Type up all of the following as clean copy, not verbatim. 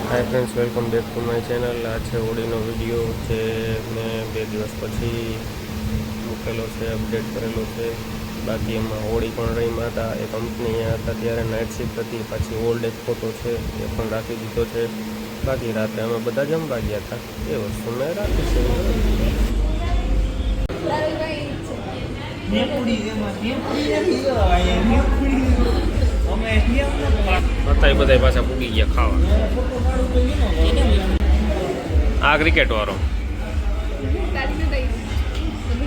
Hi friends, welcome back to my channel. आज है होळीનો video જે મેં 2 દિવસ પછી મૂકેલો છે, અપડેટ કરેલો છે। બાકી એમાં હોળી પણ રમ્યા હતા। એ કંપની અહીંયા હતા ત્યારે નાઇટ શિફ્ટ હતી, પાછી ઓલ્ડ એક ફોટો છે એ પણ રાખી દીધો છે। બાકી રાત્રે અમે બધા જમવા ગયા હતા, એ વસ્તુ મેં રાખી છે। હતા એ બધા પાછા પૂગી ગયા ખાવા। આ ક્રિકેટ વાળો,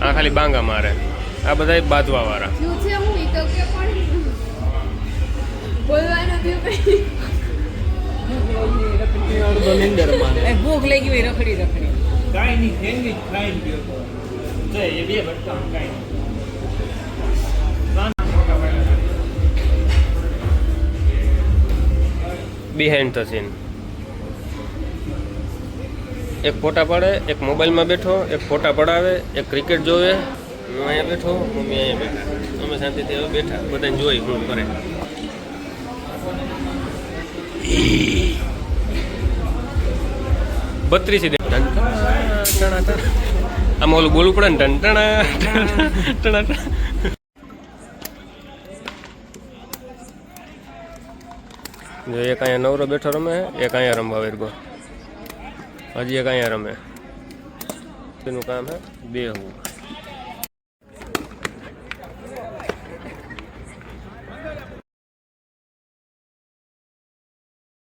આ ખાલી બાંગા મારે, આ બધા બાજવા વાળા। ભૂખ લાગી હોય રખડી રખડી કાઈ નહીં ફેંગી ખાઈ ગયો તો એ બે ભટકા કાઈ બિહાઇન્ડ ધ સીન। એક ફોટા પાડે, એક મોબાઈલમાં બેઠો, એક ફોટા પડાવે, એક ક્રિકેટ જોવે। હું અહીંયા બેઠો, મમ્મી અહીંયા બેઠા, અમે શાંતિથી હવે બેઠા, બધાને જોઈ હું કરે। બત્રીસી આમાં ઓલું બોલવું પડે ને, ટણા ટણા। જો એક અહીંયા નવરો બેઠો રમે, એક અહીંયા રમવા વેરગો, હજી એક અહીંયા રમે। એનું કામ હે બેહવું।